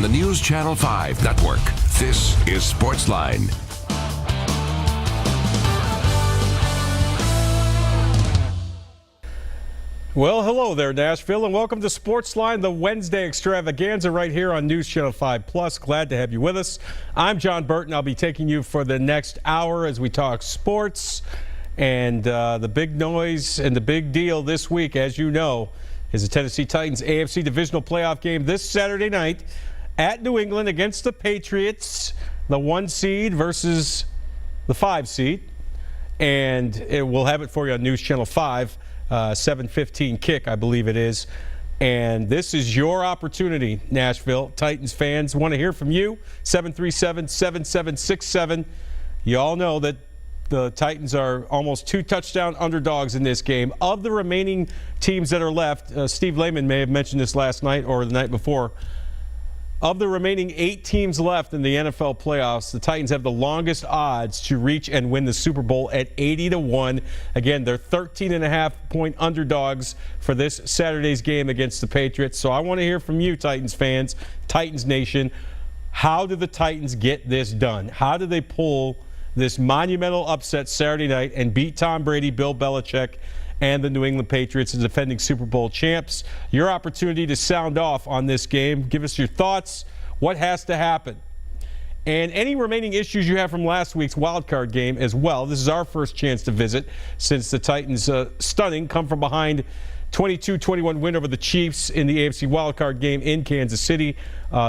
on the News Channel 5 network. This is Sportsline. Well, hello there, Nashville, and welcome to Sportsline, the Wednesday extravaganza right here on News Channel 5 Plus. Glad to have you with us. I'm John Burton. I'll be taking you for the next hour as we talk sports. And the big noise and the big deal this week, as you know, is the Tennessee Titans AFC Divisional Playoff game this Saturday night at New England against the Patriots, the 1 seed versus the 5 seed. And we'll have it for you on News Channel 5. 7:15 kick, I believe it is. And this is your opportunity, Nashville. Titans fans want to hear from you. 737-7767. You all know that the Titans are almost 2 touchdown underdogs in this game. Of the remaining teams that are left, Steve Lehman may have mentioned this last night or the night before. Of the remaining 8 teams left in the NFL playoffs, the Titans have the longest odds to reach and win the Super Bowl at 80-1. Again, they're 13.5-point underdogs for this Saturday's game against the Patriots. So I want to hear from you, Titans fans, Titans Nation. How do the Titans get this done? How do they pull this monumental upset Saturday night and beat Tom Brady, Bill Belichick, and the New England Patriots, the defending Super Bowl champs? Your opportunity to sound off on this game. Give us your thoughts. What has to happen? And any remaining issues you have from last week's wildcard game as well. This is our first chance to visit since the Titans' stunning come-from-behind 22-21 win over the Chiefs in the AFC wildcard game in Kansas City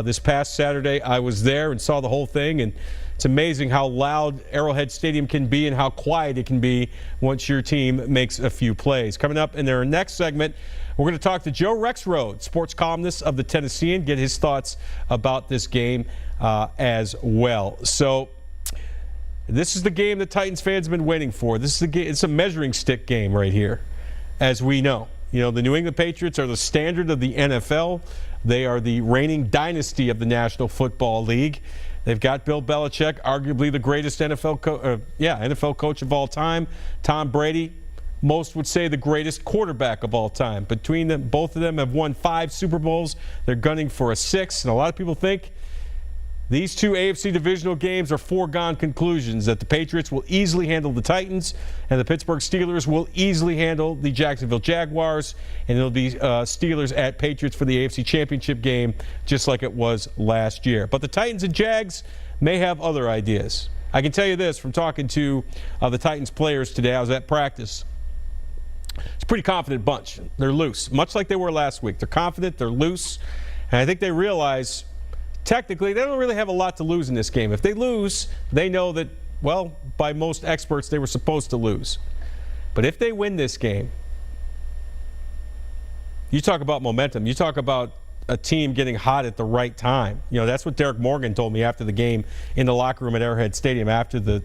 this past Saturday. I was there and saw the whole thing, and it's amazing how loud Arrowhead Stadium can be and how quiet it can be once your team makes a few plays. Coming up in our next segment, we're going to talk to Joe Rexrode, sports columnist of the Tennessean, get his thoughts about this game as well. So this is the game that Titans fans have been waiting for. This is the game. It's a measuring stick game right here, as we know. You know, the New England Patriots are the standard of the NFL. They are the reigning dynasty of the National Football League. They've got Bill Belichick, arguably the greatest NFL coach of all time. Tom Brady, most would say the greatest quarterback of all time. Between them, both of them have won 5 Super Bowls. They're gunning for a 6th. And a lot of people think these 2 AFC divisional games are foregone conclusions, that the Patriots will easily handle the Titans and the Pittsburgh Steelers will easily handle the Jacksonville Jaguars, and it'll be Steelers at Patriots for the AFC Championship game, just like it was last year. But the Titans and Jags may have other ideas. I can tell you this from talking to the Titans players today. I was at practice. It's a pretty confident bunch. They're loose, much like they were last week. They're confident, they're loose, and I think they realize technically, they don't really have a lot to lose in this game. If they lose, they know that, well, by most experts, they were supposed to lose. But if they win this game, you talk about momentum. You talk about a team getting hot at the right time. You know, that's what Derek Morgan told me after the game in the locker room at Arrowhead Stadium after the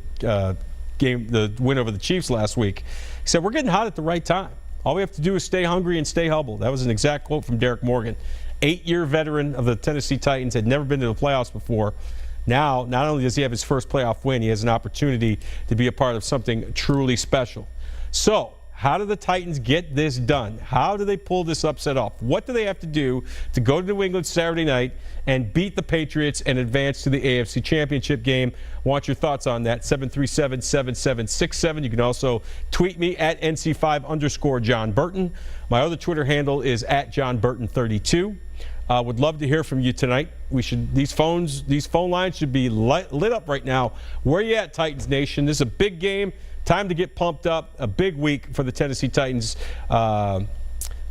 game, the win over the Chiefs last week. He said, we're getting hot at the right time. All we have to do is stay hungry and stay humble. That was an exact quote from Derek Morgan. 8-year veteran of the Tennessee Titans, had never been to the playoffs before. Now, not only does he have his first playoff win, he has an opportunity to be a part of something truly special. So, how do the Titans get this done? How do they pull this upset off? What do they have to do to go to New England Saturday night and beat the Patriots and advance to the AFC Championship game? Want your thoughts on that? 737-7767. You can also tweet me at NC5_John Burton. My other Twitter handle is at JohnBurton32. Would love to hear from you tonight. These phone lines should be lit up right now. Where you at, Titans Nation? This is a big game. Time to get pumped up. A big week for the Tennessee Titans. The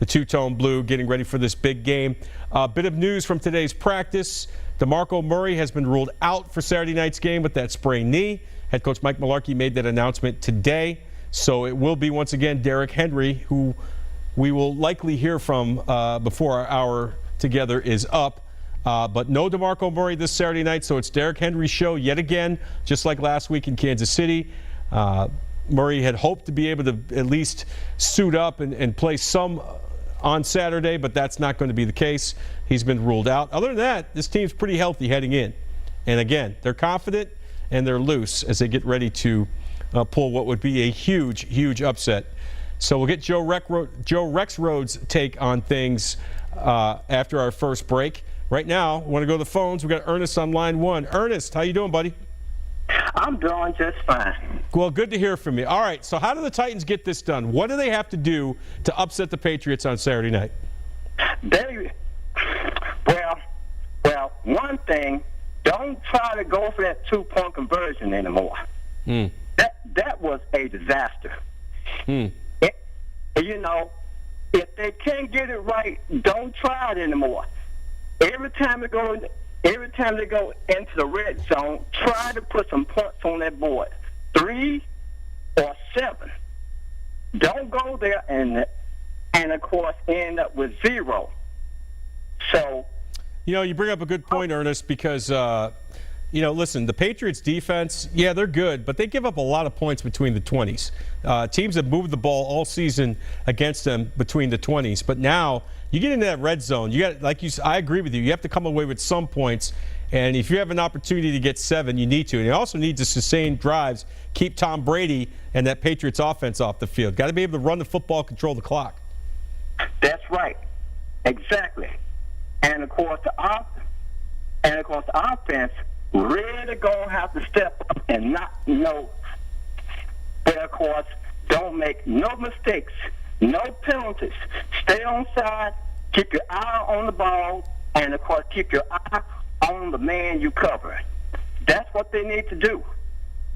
two-tone blue getting ready for this big game. A bit of news from today's practice. DeMarco Murray has been ruled out for Saturday night's game with that sprained knee. Head coach Mike Mularkey made that announcement today. So it will be once again Derrick Henry, who we will likely hear from before our hour together is up. But no DeMarco Murray this Saturday night, so it's Derrick Henry's show yet again, just like last week in Kansas City. Murray had hoped to be able to at least suit up and play some on Saturday, but that's not going to be the case. He's been ruled out. Other than that, this team's pretty healthy heading in. And again, they're confident and they're loose as they get ready to pull what would be a huge, huge upset. So we'll get Joe Rexrode's take on things after our first break. Right now, I want to go to the phones. We got Ernest on line 1. Ernest, how you doing, buddy? I'm doing just fine. Well, good to hear from you. All right, so how do the Titans get this done? What do they have to do to upset the Patriots on Saturday night? Well, one thing, don't try to go for that 2-point conversion anymore. That was a disaster. You know, if they can't get it right, don't try it anymore. Every time they go into the red zone, try to put some points on that board, 3 or 7. Don't go there and of course end up with 0. So, you bring up a good point, Ernest, because listen, the Patriots defense, yeah, they're good, but they give up a lot of points between the 20s. Teams have moved the ball all season against them between the 20s, but now you get into that red zone. You got, I agree with you. You have to come away with some points, and if you have an opportunity to get 7, you need to. And you also need to sustain drives, keep Tom Brady and that Patriots offense off the field. Got to be able to run the football, control the clock. That's right, exactly. And of course the offense really gonna have to step up and but of course, don't make no mistakes, no penalties. Stay on side, keep your eye on the ball, and of course, keep your eye on the man you cover. That's what they need to do.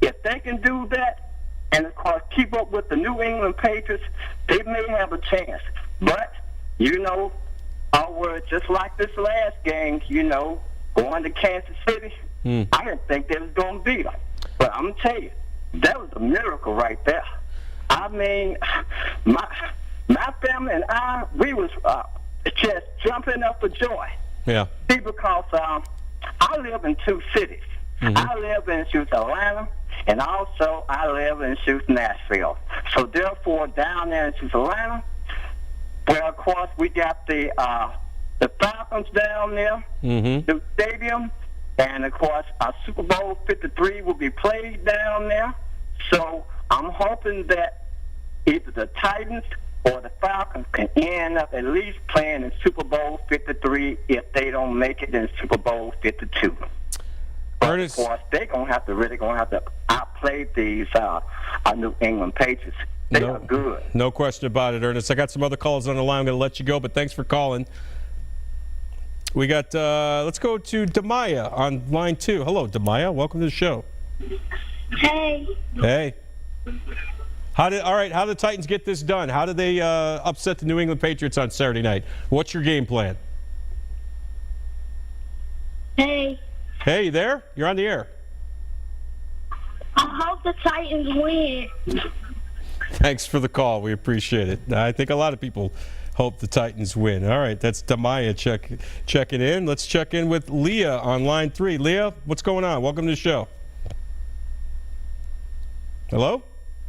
If they can do that, and of course, keep up with the New England Patriots, they may have a chance. But, just like this last game, going to Kansas City, I didn't think they was going to beat them. But I'm going to tell you, that was a miracle right there. I mean, my family and we was just jumping up for joy. Yeah. Because I live in 2 cities. I live in Atlanta, and also I live in Nashville. So therefore, down there in Atlanta, where of course we got the Falcons down there, the stadium. And, of course, our Super Bowl 53 will be played down there. So I'm hoping that either the Titans or the Falcons can end up at least playing in Super Bowl 53 if they don't make it in Super Bowl 52. But, of course, they're really going to have to outplay these New England Patriots. They are good. No question about it, Ernest. I got some other calls on the line. I'm going to let you go, but thanks for calling. We got, let's go to Demaya on line 2. Hello, Demaya. Welcome to the show. Hey. Hey. How did the Titans get this done? How did they upset the New England Patriots on Saturday night? What's your game plan? Hey. Hey, you there? You're on the air. I hope the Titans win. Thanks for the call. We appreciate it. I think a lot of people hope the Titans win. All right, that's Demaya checking in. Let's check in with Leah on line 3. Leah, what's going on? Welcome to the show. Hello?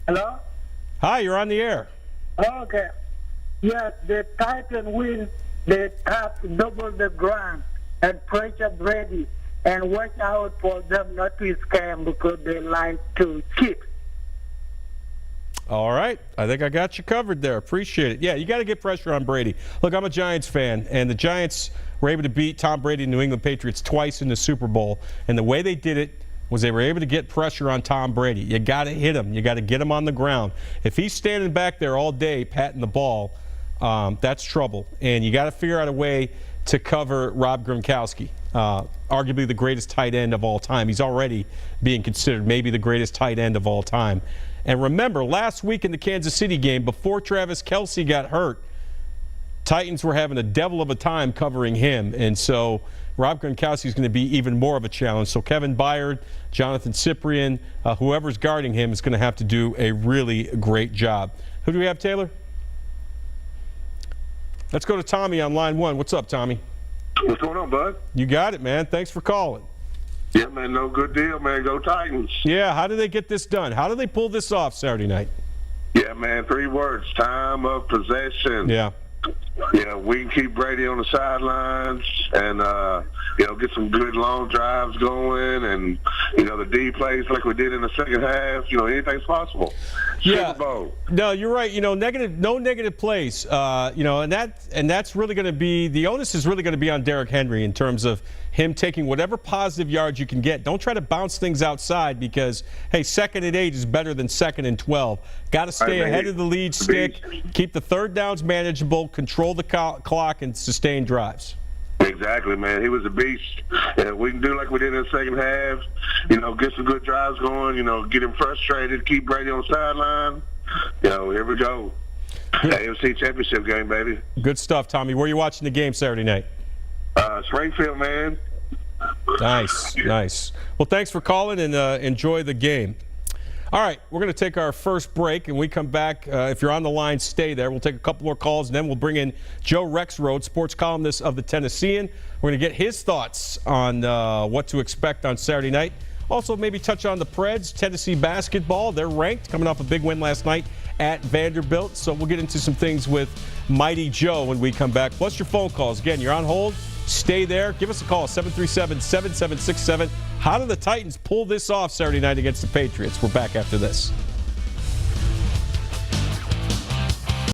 Hello? Hi, you're on the air. Okay. Yes, the Titans win. They have to double the ground and pressure Brady and watch out for them not to scam because they like to cheat. All right. I think I got you covered there. Appreciate it. Yeah, you got to get pressure on Brady. Look, I'm a Giants fan, and the Giants were able to beat Tom Brady and New England Patriots twice in the Super Bowl, and the way they did it was they were able to get pressure on Tom Brady. You got to hit him. You got to get him on the ground. If he's standing back there all day patting the ball, that's trouble. And you got to figure out a way to cover Rob Gronkowski, arguably the greatest tight end of all time. He's already being considered maybe the greatest tight end of all time. And remember, last week in the Kansas City game, before Travis Kelce got hurt, Titans were having a devil of a time covering him. And so Rob Gronkowski is going to be even more of a challenge. So Kevin Byard, Jonathan Cyprien, whoever's guarding him is going to have to do a really great job. Who do we have, Taylor? Let's go to Tommy on line 1. What's up, Tommy? What's going on, bud? You got it, man. Thanks for calling. Yeah, man, no good deal, man. Go Titans. Yeah, how do they get this done? How do they pull this off Saturday night? Yeah, man, 3 words. Time of possession. Yeah. Yeah, we can keep Brady on the sidelines and, get some good long drives going and, the D plays like we did in the second half, anything's possible. Yeah. Super Bowl. No, you're right. No negative plays. And that's really going to be, the onus is really going to be on Derrick Henry in terms of him taking whatever positive yards you can get. Don't try to bounce things outside because, hey, 2nd and 8 is better than 2nd and 12. Got to stay ahead of the lead stick, keep the third downs manageable, control the clock, and sustain drives. Exactly, man. He was a beast. And we can do like we did in the second half, get some good drives going, get him frustrated, keep Brady on the sideline. Here we go. AFC Championship game, baby. Good stuff, Tommy. Where are you watching the game Saturday night? Springfield, man. Nice. Well, thanks for calling and enjoy the game. All right, we're going to take our first break, and we come back. If you're on the line, stay there. We'll take a couple more calls, and then we'll bring in Joe Rexrode, sports columnist of the Tennessean. We're going to get his thoughts on what to expect on Saturday night. Also, maybe touch on the Preds, Tennessee basketball. They're ranked, coming off a big win last night at Vanderbilt. So we'll get into some things with Mighty Joe when we come back. Plus your phone calls. Again, you're on hold. Stay there. Give us a call, 737-7767. How do the Titans pull this off Saturday night against the Patriots? We're back after this.